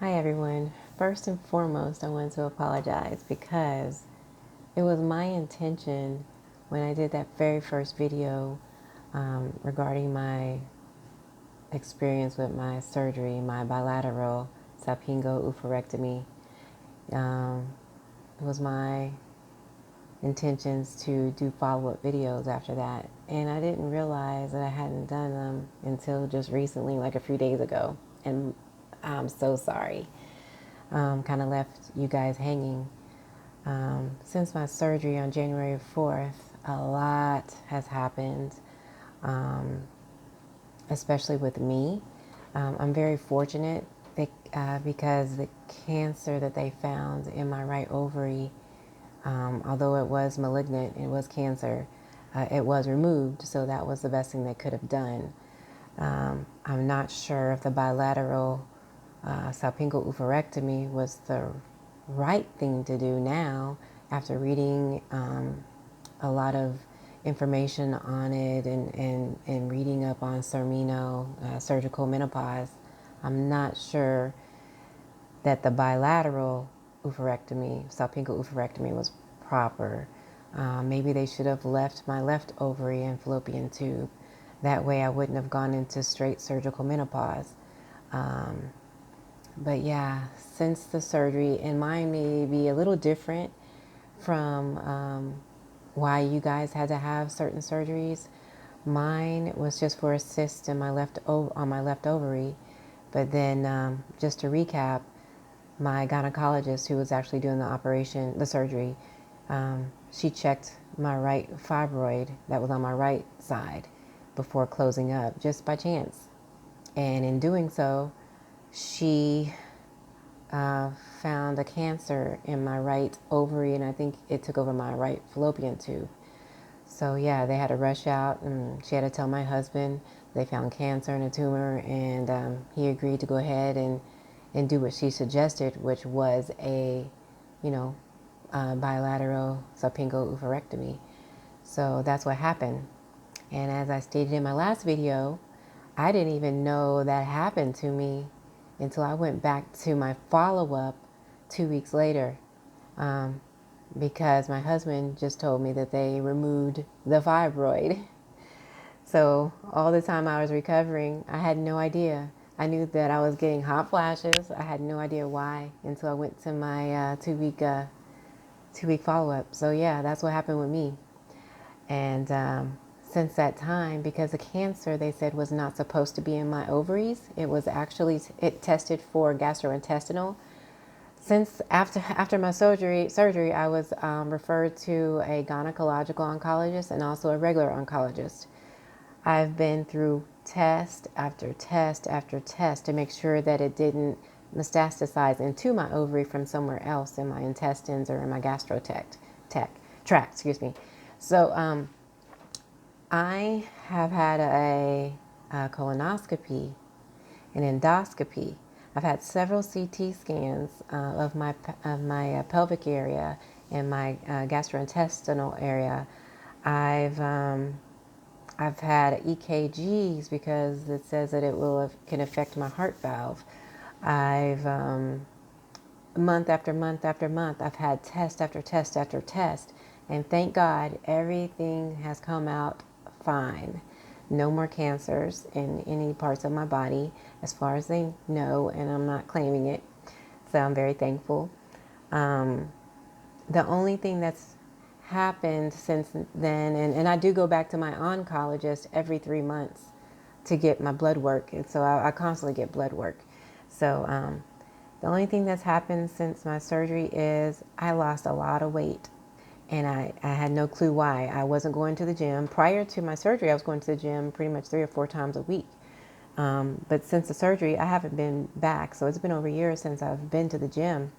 Hi everyone. First and foremost, I want to apologize because it was my intention when I did that very first video regarding my experience with my surgery, my bilateral salpingo oopherectomy. Um, it was my intentions to do follow-up videos after that, and I didn't realize that I hadn't done them until just recently, like a few days ago, and I'm so sorry. Kind of left you guys hanging. Since my surgery on January 4th, a lot has happened, um, especially with me. I'm very fortunate because the cancer that they found in my right ovary, although it was malignant, it was cancer, it was removed, so that was the best thing they could have done. I'm not sure if the bilateral salpingo oopherectomy was the right thing to do now after reading a lot of information on it and reading up on surgical menopause. I'm not sure that the bilateral oopherectomy, salpingo oopherectomy, was proper. Maybe they should have left my left ovary and fallopian tube. That way I wouldn't have gone into straight surgical menopause. Um, but yeah, since the surgery, and mine may be a little different from why you guys had to have certain surgeries. Mine was just for a cyst in on my left ovary. But then, just to recap, my gynecologist, who was actually doing the surgery, she checked my right fibroid that was on my right side before closing up, just by chance. And in doing so, she uh, found a cancer in my right ovary, and I think it took over my right fallopian tube. So yeah, they had to rush out, and she had to tell my husband they found cancer and a tumor, and he agreed to go ahead and do what she suggested, which was you know, bilateral salpingo oopherectomy. So that's what happened. And as I stated in my last video, I didn't even know that happened to me until I went back to my follow-up 2 weeks later, um, because my husband just told me that they removed the fibroid. So all the time I was recovering, I had no idea. I knew that I was getting hot flashes. I had no idea why until I went to my 2 week follow up. So yeah, that's what happened with me. And since that time, because the cancer they said was not supposed to be in my ovaries, it was actually it tested for gastrointestinal. Since after my surgery, I was referred to a gynecological oncologist and also a regular oncologist. I've been through test after test after test to make sure that it didn't metastasize into my ovary from somewhere else in my intestines or in my tract. Excuse me. So I have had a colonoscopy, an endoscopy. I've had several CT scans of my pelvic area and my gastrointestinal area. I've I've had EKGs because it says that can affect my heart valve. I've month after month after month, I've had test after test after test, and thank God everything has come out fine. No more cancers in any parts of my body, as far as they know, and I'm not claiming it. So I'm very thankful. Um, the only thing that's happened since then, and I do go back to my oncologist every 3 months to get my blood work, and so I constantly get blood work. So the only thing that's happened since my surgery is I lost a lot of weight, and I had no clue why. I wasn't going to the gym. Prior to my surgery, I was going to the gym pretty much 3 or 4 times a week. But since the surgery, I haven't been back. So it's been over a year since I've been to the gym.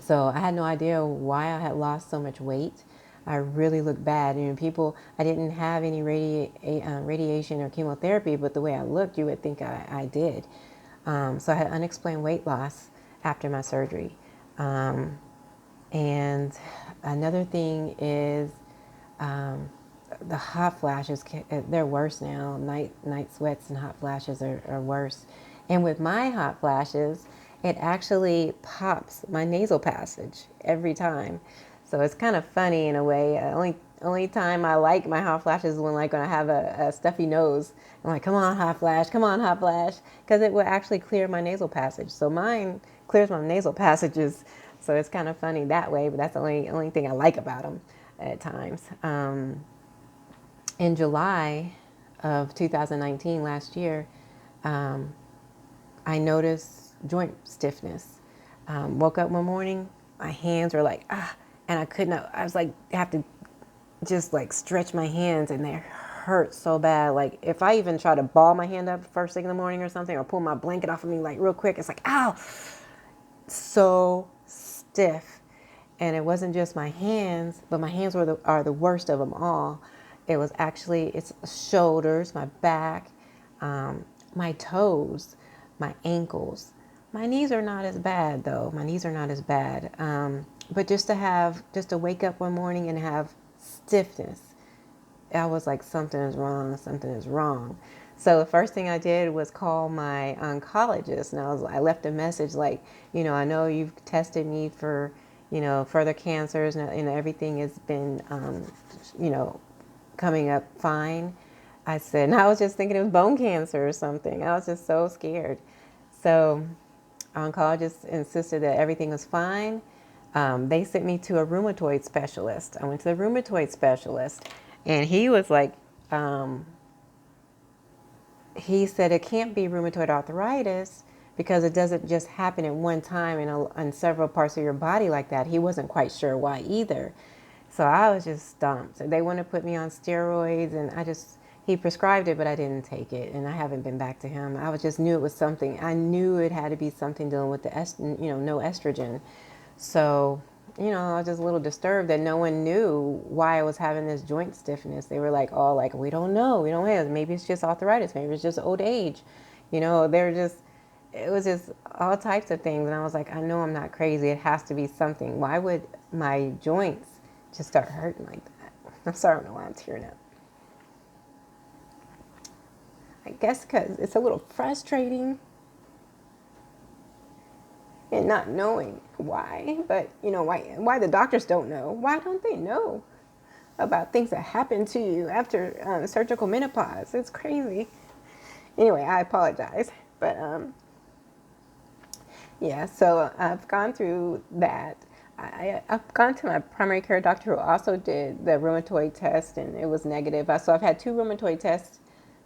So I had no idea why I had lost so much weight. I really looked bad. I didn't have any radiation or chemotherapy, but the way I looked, you would think I did. So I had unexplained weight loss after my surgery. And another thing is the hot flashes. They're worse now. Night sweats and hot flashes are worse. And with my hot flashes, it actually pops my nasal passage every time. So it's kind of funny in a way. Only time I like my hot flashes is when I have a stuffy nose. I'm like, come on, hot flash, come on, hot flash, because it will actually clear my nasal passage. So mine clears my nasal passages. So it's kind of funny that way. But that's the only thing I like about them at times. In July of 2019, last year, I noticed joint stiffness. Woke up one morning, my hands were like, and I could not, I was like, have to just like stretch my hands and they hurt so bad. Like if I even try to ball my hand up first thing in the morning or something, or pull my blanket off of me like real quick, it's like, ow, so stiff. And it wasn't just my hands, but my hands are the worst of them all. It was actually, it's shoulders, my back, my toes, my ankles. My knees are not as bad though. My knees are not as bad. But just to wake up one morning and have stiffness, I was like, something is wrong, something is wrong. So the first thing I did was call my oncologist, and I left a message like, I know you've tested me for, further cancers, and everything has been, you know, coming up fine. I said, and I was just thinking it was bone cancer or something. I was just so scared. So oncologist insisted that everything was fine. They sent me to a rheumatoid specialist. I went to the rheumatoid specialist, and he was like, he said it can't be rheumatoid arthritis because it doesn't just happen at one time in several parts of your body like that. He wasn't quite sure why either. So I was just stumped. They want to put me on steroids, and he prescribed it, but I didn't take it, and I haven't been back to him. I just knew it was something. I knew it had to be something dealing with no estrogen. So, I was just a little disturbed that no one knew why I was having this joint stiffness. They were like, oh, like, we don't know. We don't have, maybe it's just arthritis. Maybe it's just old age. It was just all types of things. And I was like, I know I'm not crazy. It has to be something. Why would my joints just start hurting like that? I'm sorry, I don't know why I'm tearing up. I guess because it's a little frustrating and not knowing why, but why the doctors don't know. Why don't they know about things that happen to you after surgical menopause? It's crazy. Anyway, I apologize, but yeah. So I've gone through that. I've gone to my primary care doctor who also did the rheumatoid test, and it was negative. So I've had 2 rheumatoid tests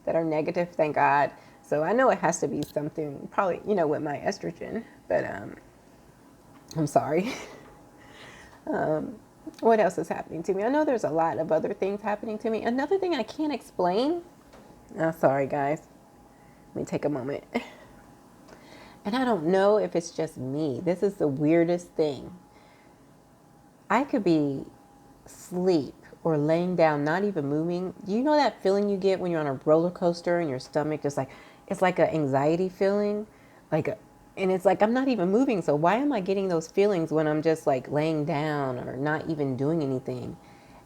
that are negative, thank God. So I know it has to be something, probably, with my estrogen, but I'm sorry. What else is happening to me? I know there's a lot of other things happening to me. Another thing I can't explain. Oh, sorry, guys. Let me take a moment. And I don't know if it's just me. This is the weirdest thing. I could be asleep or laying down, not even moving. Do you know that feeling you get when you're on a roller coaster and your stomach just like, it's like an anxiety feeling? And it's like, I'm not even moving. So why am I getting those feelings when I'm just like laying down or not even doing anything?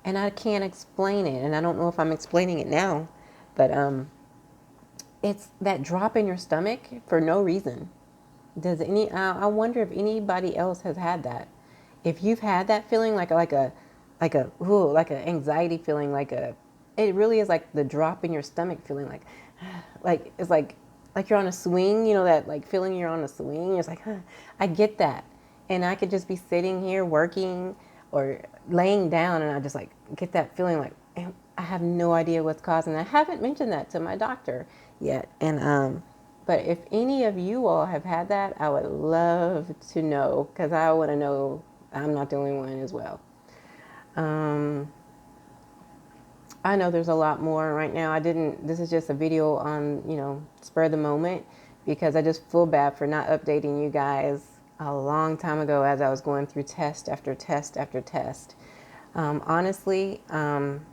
And I can't explain it. And I don't know if I'm explaining it now, but it's that drop in your stomach for no reason. I wonder if anybody else has had that. If you've had that feeling like an anxiety feeling, it really is like the drop in your stomach feeling, it's like you're on a swing, that like feeling you're on a swing. You're just like, I get that. And I could just be sitting here working or laying down, and I just like get that feeling like, I have no idea what's causing that. I haven't mentioned that to my doctor yet. And, but if any of you all have had that, I would love to know, because I want to know I'm not the only one as well. I know there's a lot more right now. This is just a video on, spur of the moment, because I just feel bad for not updating you guys a long time ago as I was going through test after test after test. Honestly, I'm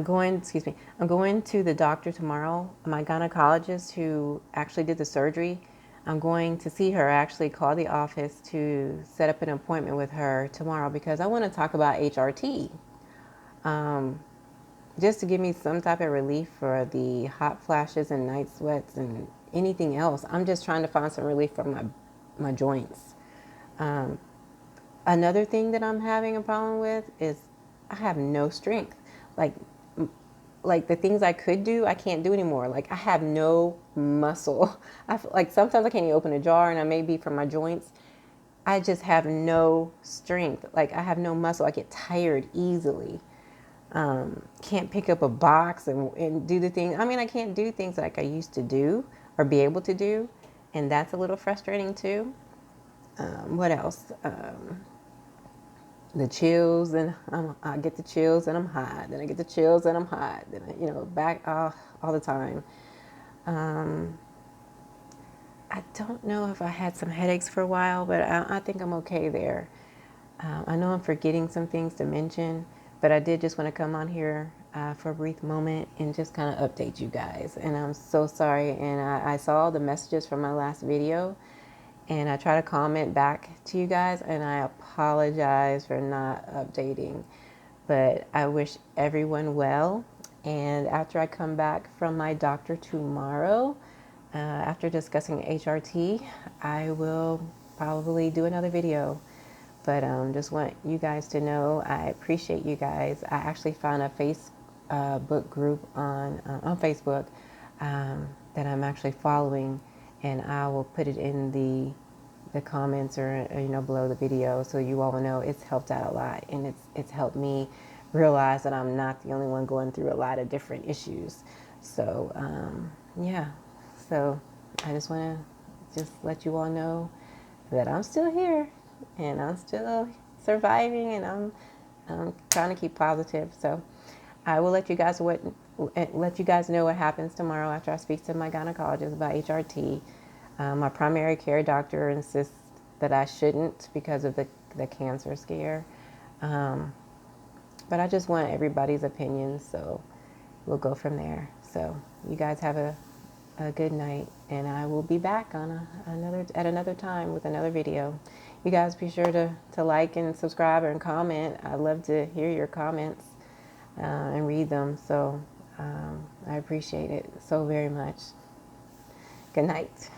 going to the doctor tomorrow, my gynecologist who actually did the surgery. I'm going to see her. I actually called the office to set up an appointment with her tomorrow because I want to talk about HRT. Just to give me some type of relief for the hot flashes and night sweats and, anything else. I'm just trying to find some relief from my joints. Another thing that I'm having a problem with is I have no strength. Like like the things I could do, I can't do anymore. Like I have no muscle. I feel like sometimes I can't even open a jar, and I may be from my joints. I just have no strength. Like I have no muscle. I get tired easily. Can't pick up a box and do the thing. I mean, I can't do things like I used to do or be able to do, and that's a little frustrating too. What else? The chills, and I get the chills and I'm hot. Then I get the chills and I'm hot. Then back all the time. I don't know if I had some headaches for a while, but I think I'm okay there. I know I'm forgetting some things to mention, but I did just want to come on here for a brief moment and just kind of update you guys. And I'm so sorry. And I saw the messages from my last video, and I try to comment back to you guys, and I apologize for not updating. But I wish everyone well. And after I come back from my doctor tomorrow, after discussing HRT, I will probably do another video. But just want you guys to know I appreciate you guys. I actually found a Facebook group on Facebook that I'm actually following, and I will put it in the comments or below the video, so you all know it's helped out a lot, and it's helped me realize that I'm not the only one going through a lot of different issues. So yeah, so I just want to just let you all know that I'm still here and I'm still surviving, and I'm trying to keep positive. So I will let you guys know what happens tomorrow after I speak to my gynecologist about HRT. My primary care doctor insists that I shouldn't because of the cancer scare. But I just want everybody's opinion, so we'll go from there. So you guys have a good night, and I will be back on another time with another video. You guys be sure to like and subscribe and comment. I'd love to hear your comments and read them. So I appreciate it so very much. Good night.